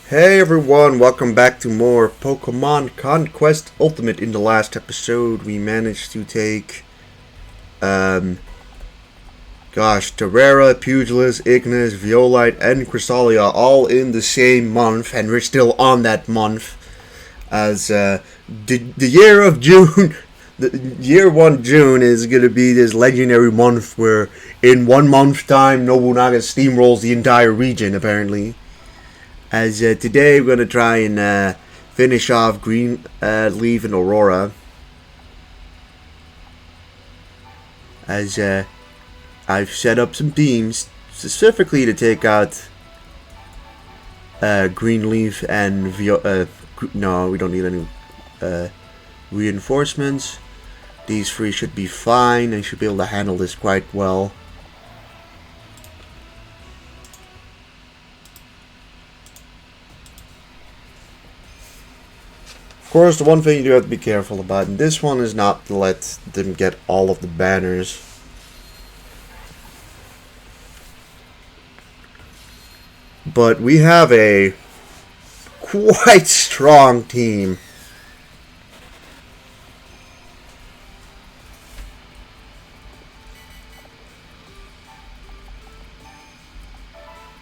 Hey everyone, welcome back to more Pokemon Conquest Ultimate. In the last episode, we managed to take, Terrera, Pugilist, Ignis, Violite, and Crystalia all in the same month, and we're still on that month, as, the year of June, the year 1 June is gonna be this legendary month where, in 1 month time, Nobunaga steamrolls the entire region, apparently. As today we're going to try and finish off Green Leaf and Aurora. As I've set up some teams specifically to take out Green Leaf and no, we don't need any reinforcements. These three should be fine and should be able to handle this quite well. Of course, the one thing you do have to be careful about in this one is not to let them get all of the banners. But we have a quite strong team.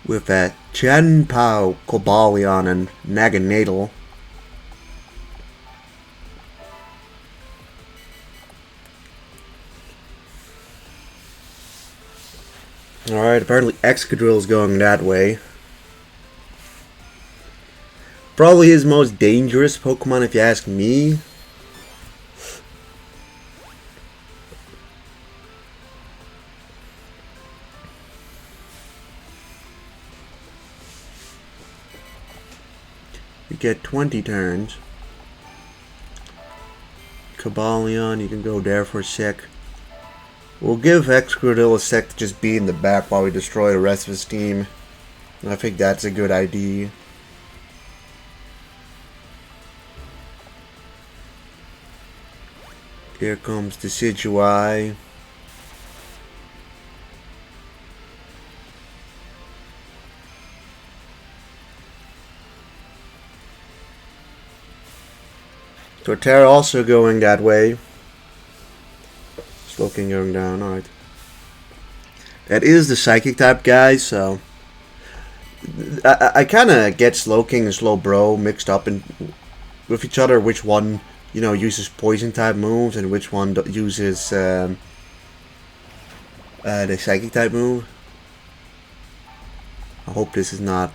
With Chenpao, Cobalion, and Naganadel. Alright, apparently Excadrill is going that way. Probably his most dangerous Pokemon if you ask me. You get 20 turns. Cobalion, you can go there for a sec. We'll give Excadrill a sec to just be in the back while we destroy the rest of his team. I think that's a good idea. Here comes the Decidueye. Torterra also going that way. Slowking going down, alright. That is the Psychic type, guys, so I kind of get Slowking and Slowbro mixed up with each other, which one, uses Poison type moves and which one uses the Psychic type move. I hope this is not...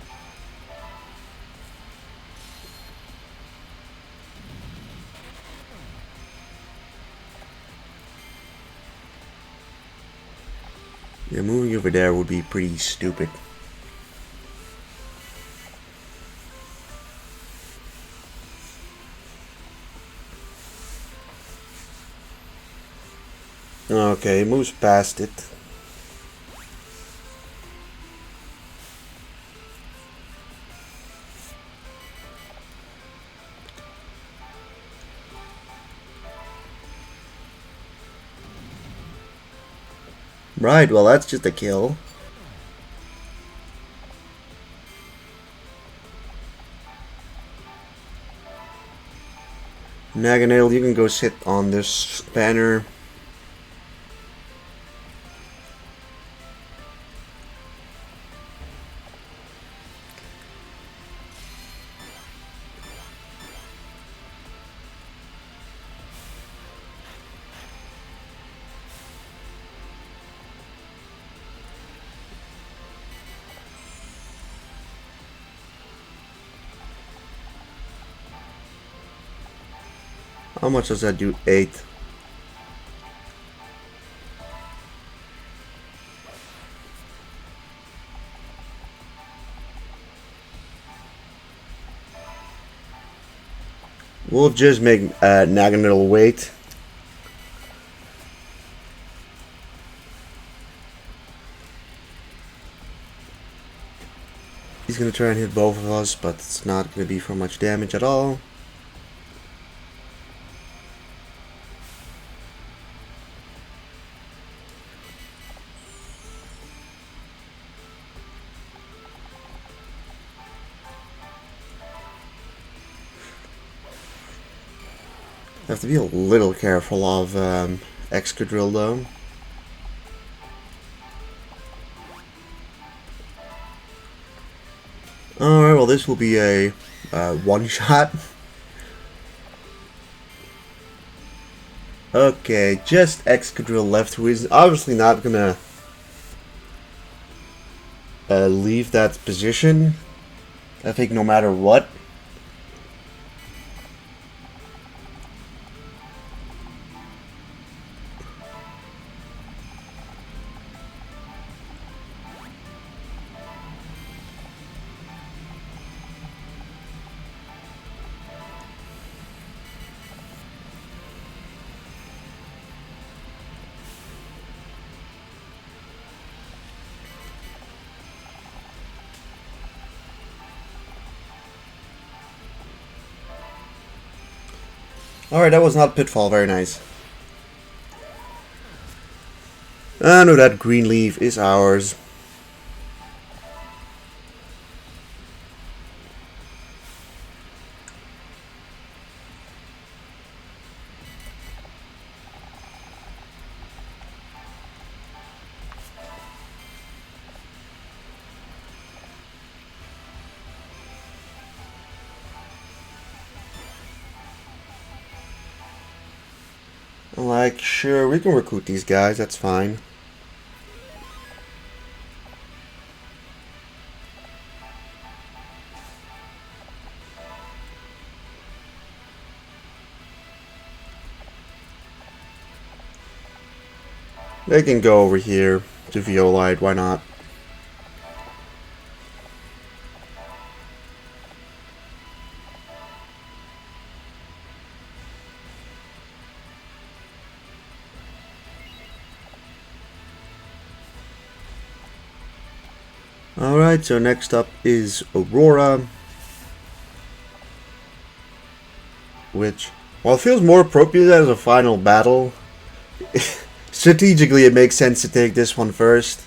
Yeah, moving over there would be pretty stupid. Okay, moves past it. Right, well that's just a kill. Naganadel, you can go sit on this banner. How much does that do? 8. We'll just make Naganadel wait. He's gonna try and hit both of us, but it's not gonna be for much damage at all. Have to be a little careful of Excadrill though. Alright, well this will be a one-shot. Okay, just Excadrill left, who is obviously not gonna leave that position, I think, no matter what. Alright, that was not Pitfall, very nice. I know that green leaf is ours. Like, sure, we can recruit these guys, that's fine. They can go over here to Violite, why not? Alright, so next up is Aurora. Which, while it feels more appropriate as a final battle, strategically it makes sense to take this one first.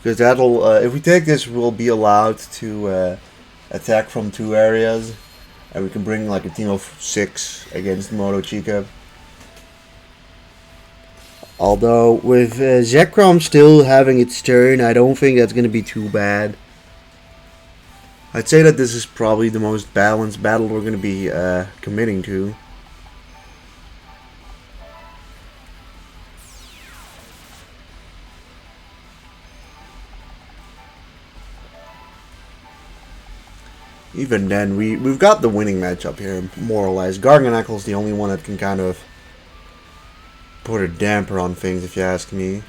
Because that'll, if we take this, we'll be allowed to attack from 2 areas. And we can bring like a team of 6 against Moto Chica. Although, with Zekrom still having its turn, I don't think that's going to be too bad. I'd say that this is probably the most balanced battle we're going to be committing to. Even then, we've got the winning matchup here, more or less. Garganacle's the only one that can kind of put a damper on things, if you ask me.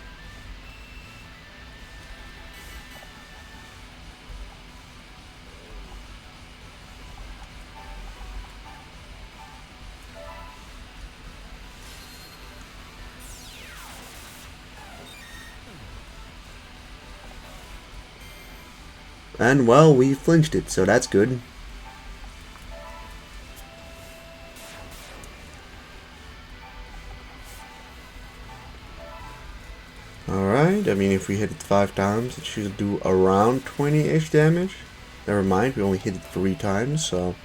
And, well, we flinched it, so that's good. Alright, I mean, if we hit it 5 times, it should do around 20-ish damage. Never mind, we only hit it 3 times, so...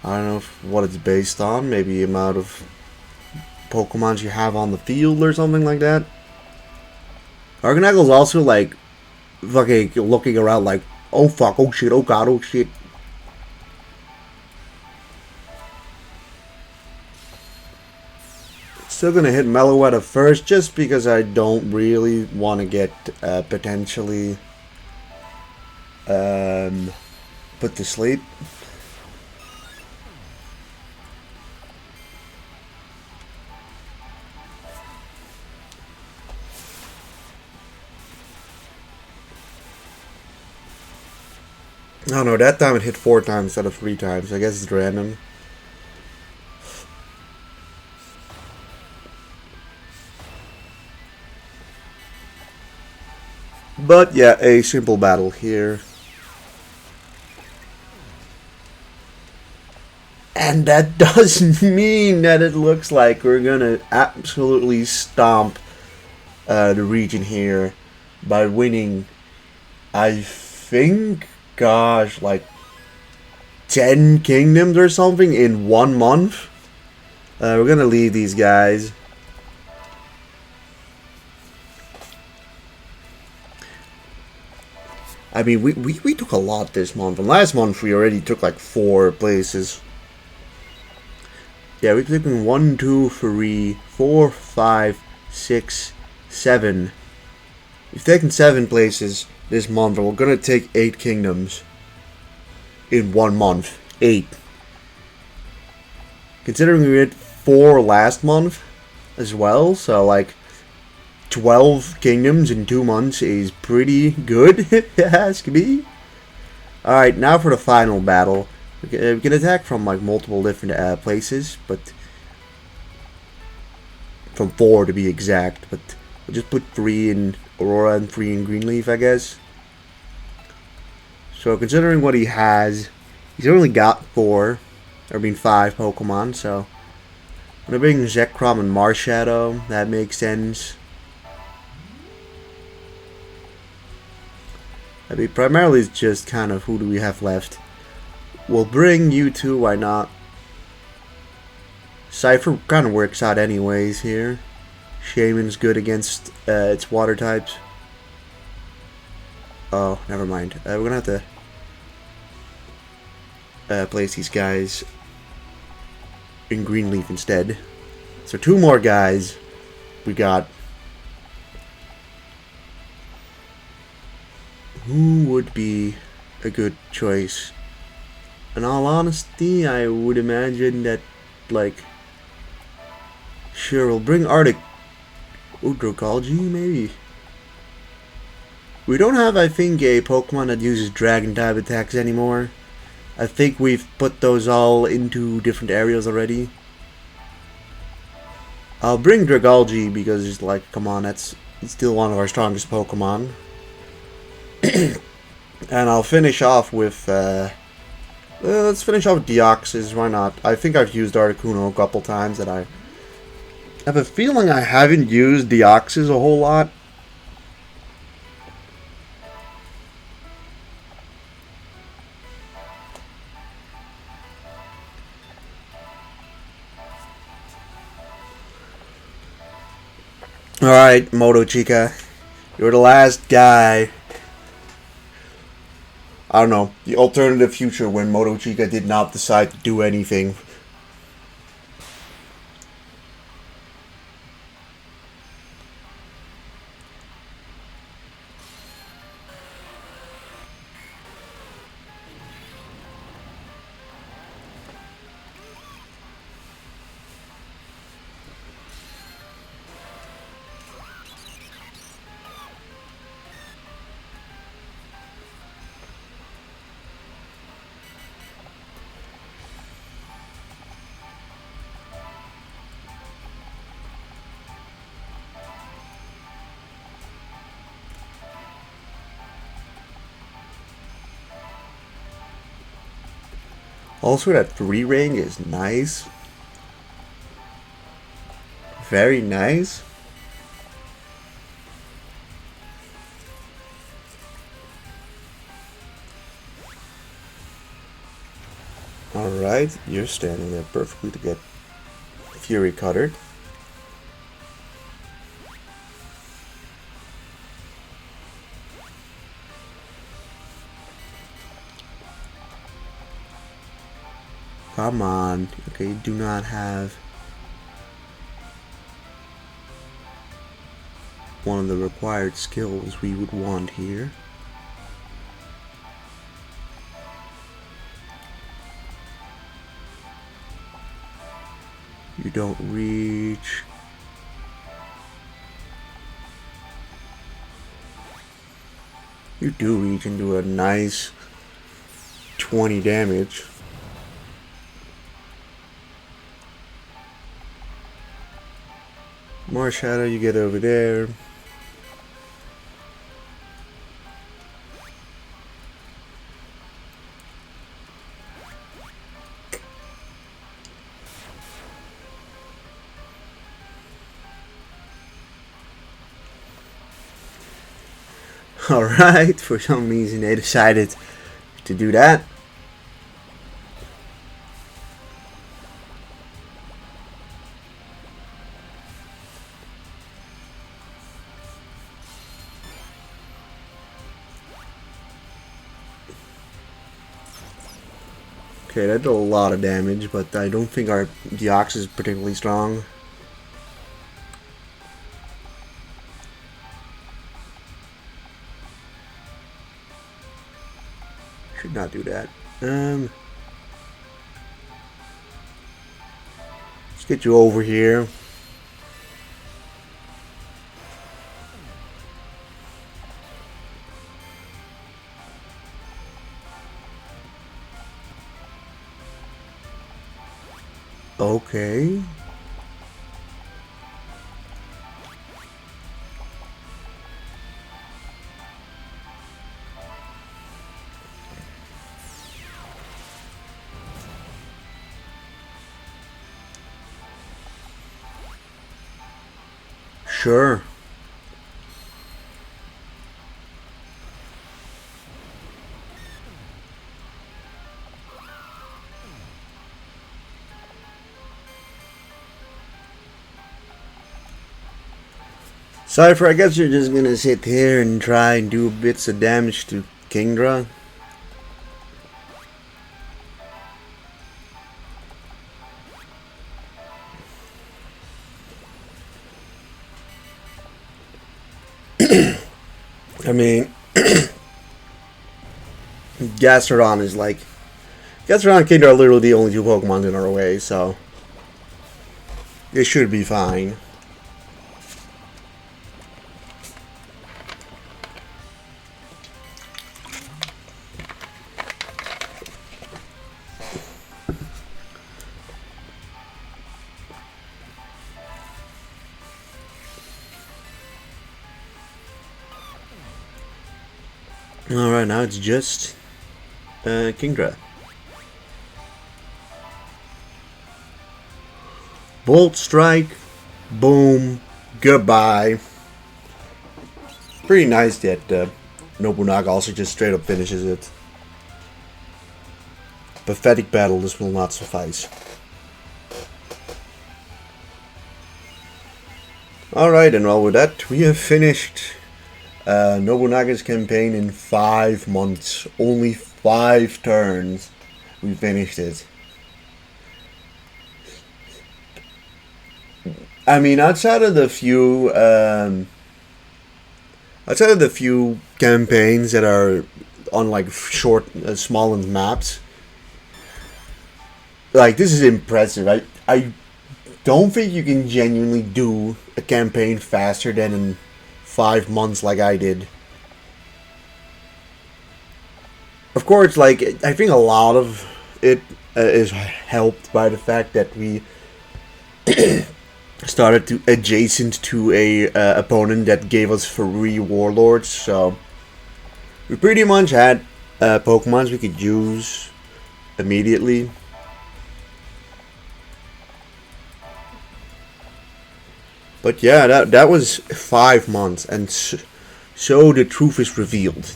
I don't know what it's based on, maybe the amount of Pokemons you have on the field or something like that. Garganacle's also like fucking looking around like, oh fuck, oh shit, oh god, oh shit. Still gonna hit Meloetta first just because I don't really want to get potentially put to sleep. Oh no, that time it hit 4 times instead of 3 times. I guess it's random. But yeah, a simple battle here. And And that does mean that it looks like we're gonna absolutely stomp the region here by winning, I think, gosh, like 10 kingdoms or something in 1 month. We're gonna leave these guys. I mean, we took a lot this month. And last month we already took like 4 places. Yeah, we're taking 1, 2, 3, 4, 5, 6, 7. We've taken 7 places this month, and we're gonna take 8 kingdoms in 1 month. 8. Considering we did 4 last month as well, so like 12 kingdoms in 2 months is pretty good, if it has to be. Alright, now for the final battle. We can attack from like multiple different places, but from 4 to be exact. But we'll just put 3 in Aurora and 3 in Greenleaf, I guess. So considering what he has, he's only got 4, or 5 Pokemon. So I'm gonna bring Zekrom and Marshadow. That makes sense. I mean, primarily it's just kind of who do we have left. We'll bring you 2, why not? Cypher kind of works out anyways here. Shaman's good against its water types. Oh, never mind. We're gonna have to place these guys in Greenleaf instead. So 2 more guys we got. Who would be a good choice? In all honesty, I would imagine that, like, sure, we'll bring Arctic Udrogalgi, maybe. We don't have, I think, a Pokemon that uses Dragon type attacks anymore. I think we've put those all into different areas already. I'll bring Dragalgi because it's like, come on, it's still one of our strongest Pokemon. And I'll finish off with, let's finish off with Deoxys, why not? I think I've used Articuno a couple times, and I have a feeling I haven't used Deoxys a whole lot. Alright, Moto Chica. You're the last guy. I don't know, the alternative future when Moto Chica did not decide to do anything. Also, that 3 ring is nice. Very nice. Alright, you're standing there perfectly to get Fury Cutter. Come on. Okay, you do not have one of the required skills we would want here. You don't reach. You do reach into a nice 20 damage. More shadow you get over there. Alright, for some reason they decided to do that. Okay, that did a lot of damage, but I don't think the Ox is particularly strong. Should not do that. Let's get you over here. Okay. Sure. Cypher, I guess you're just gonna sit here and try and do bits of damage to Kingdra. I mean, Gastrodon is like... Gastrodon and Kingdra are literally the only two Pokemon in our way, so... It should be fine. Alright, now it's just Kingdra. Bolt Strike, boom, goodbye. Pretty nice that Nobunaga also just straight up finishes it. Pathetic battle, this will not suffice. Alright, and well with that, we have finished Nobunaga's campaign in 5 months. Only 5 turns. We finished it. I mean, outside of the few campaigns that are on like short, small maps, like this is impressive. I don't think you can genuinely do a campaign faster than in 5 months like I did. Of course, like, I think a lot of it is helped by the fact that we started to adjacent to a opponent that gave us free warlords, so we pretty much had Pokemons we could use immediately. But yeah, that was 5 months, and so the truth is revealed. ...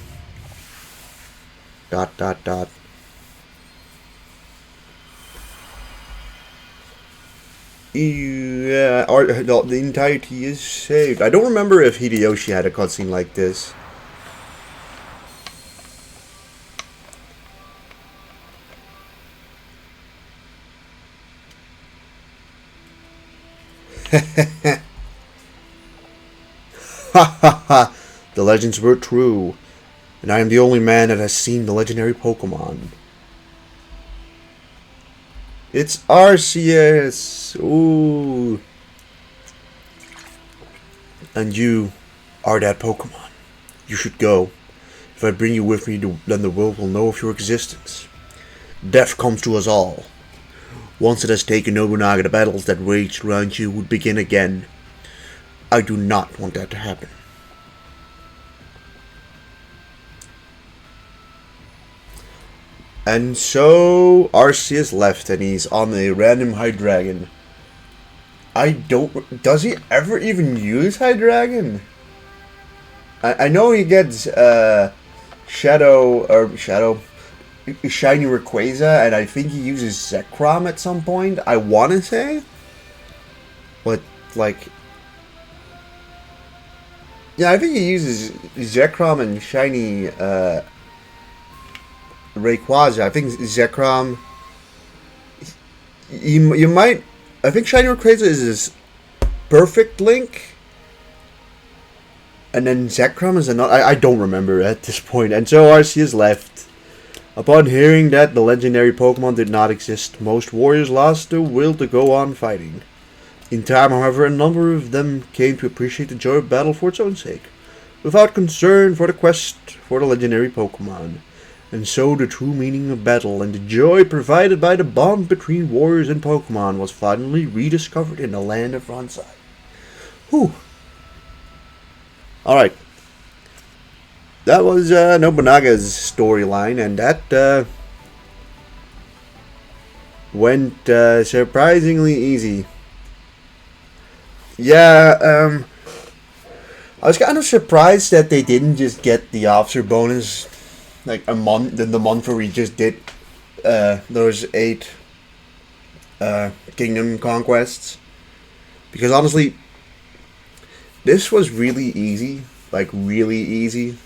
Yeah, the entirety is saved. I don't remember if Hideyoshi had a cutscene like this. Ha ha ha! The legends were true, and I am the only man that has seen the legendary Pokemon. It's Arceus! Ooh! And you are that Pokemon. You should go. If I bring you with me, then the world will know of your existence. Death comes to us all. Once it has taken Nobunaga, the battles that raged around you would begin again. I do not want that to happen. And so Arceus left, and he's on a random Hydreigon. Does he ever even use Hydreigon? I know he gets Shiny Rayquaza, and I think he uses Zekrom at some point. I want to say, but like, yeah, I think he uses Zekrom and Shiny Rayquaza. I think Zekrom. You might. I think Shiny Rayquaza is his perfect link, and then Zekrom is another. I don't remember at this point. And so Arceus left. Upon hearing that the legendary Pokemon did not exist, most warriors lost the will to go on fighting. In time, however, a number of them came to appreciate the joy of battle for its own sake, without concern for the quest for the legendary Pokemon. And so the true meaning of battle and the joy provided by the bond between warriors and Pokemon was finally rediscovered in the land of Ronsai. Whew. Alright. That was Nobunaga's storyline, and that went surprisingly easy. Yeah, I was kind of surprised that they didn't just get the officer bonus like a month in the month where we just did those 8 kingdom conquests, because honestly this was really easy, like really easy,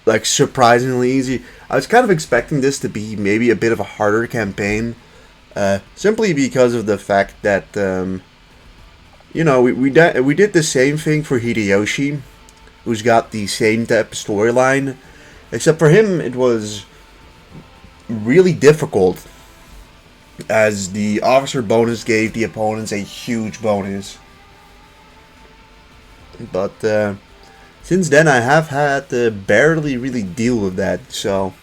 like surprisingly easy. I was kind of expecting this to be maybe a bit of a harder campaign, simply because of the fact that you know, we did the same thing for Hideyoshi, who's got the same type of storyline. Except for him, it was really difficult, as the officer bonus gave the opponents a huge bonus. But since then, I have had to barely really deal with that. So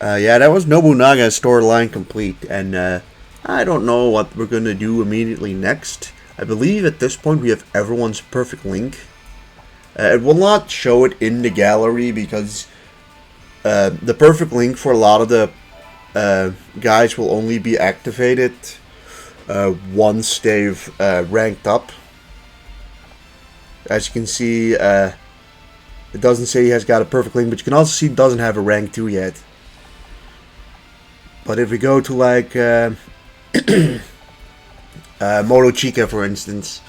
yeah, that was Nobunaga's storyline complete, and I don't know what we're gonna do immediately next. I believe at this point we have everyone's perfect link. It will not show it in the gallery because the perfect link for a lot of the guys will only be activated once they've ranked up. As you can see, it doesn't say he has got a perfect link, but you can also see he doesn't have a rank 2 yet. But if we go to like Moto Chica, for instance,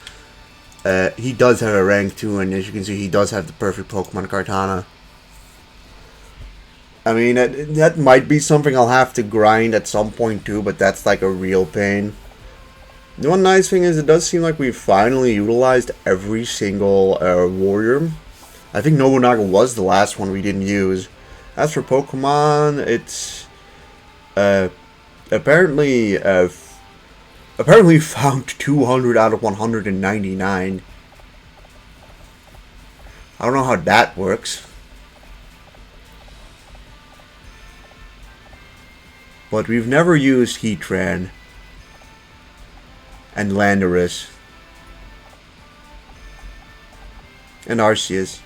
he does have a rank 2, and as you can see, he does have the perfect Pokemon Kartana. I mean, that might be something I'll have to grind at some point too, but that's like a real pain. The one nice thing is it does seem like we've finally utilized every single warrior. I think Nobunaga was the last one we didn't use. As for Pokemon, it's apparently found 200 out of 199. I don't know how that works. But we've never used Heatran and Landorus and Arceus.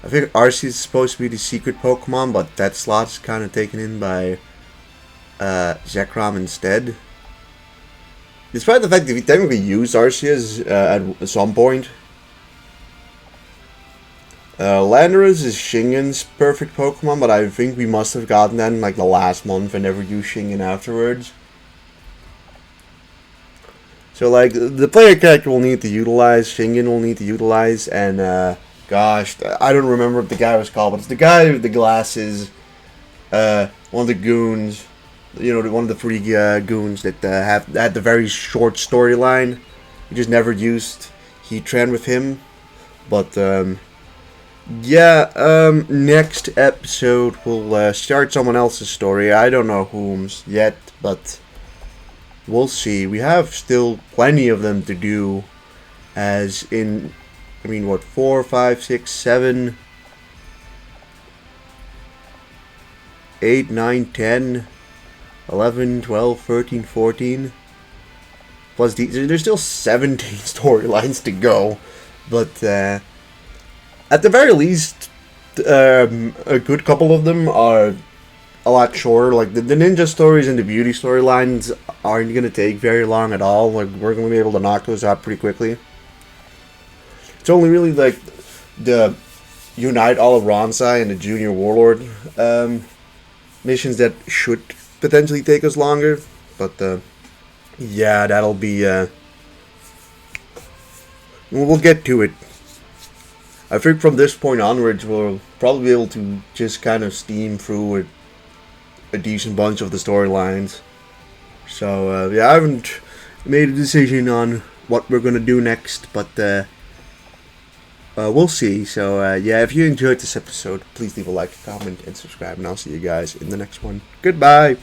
I think Arceus is supposed to be the secret Pokemon, but that slot's kind of taken in by Zekrom instead. Despite the fact that we technically used Arceus at some point. Landorus is Shingen's perfect Pokemon, but I think we must have gotten that in like the last month and never used Shingen afterwards. So like the player character will need to utilize, Shingen will need to utilize, and gosh, I don't remember what the guy was called, but it's the guy with the glasses, one of the goons. You know, one of the 3 goons that had the very short storyline. We just never used Heatran with him. But, yeah, next episode we'll start someone else's story. I don't know whom's yet, but we'll see. We have still plenty of them to do, as in, I mean, what, 4, 5, 6, 7, 8, 9, 10... 11, 12, 13, 14. Plus, there's still 17 storylines to go. But, at the very least, a good couple of them are a lot shorter. Like, the ninja stories and the beauty storylines aren't going to take very long at all. Like, we're going to be able to knock those out pretty quickly. It's only really like the Unite all of Ronsai and the Junior Warlord missions that should potentially take us longer. But yeah, that'll be... we'll get to it. I think from this point onwards, we'll probably be able to just kind of steam through a decent bunch of the storylines. So, yeah, I haven't made a decision on what we're going to do next, but we'll see. So, yeah, if you enjoyed this episode, please leave a like, comment, and subscribe, and I'll see you guys in the next one. Goodbye!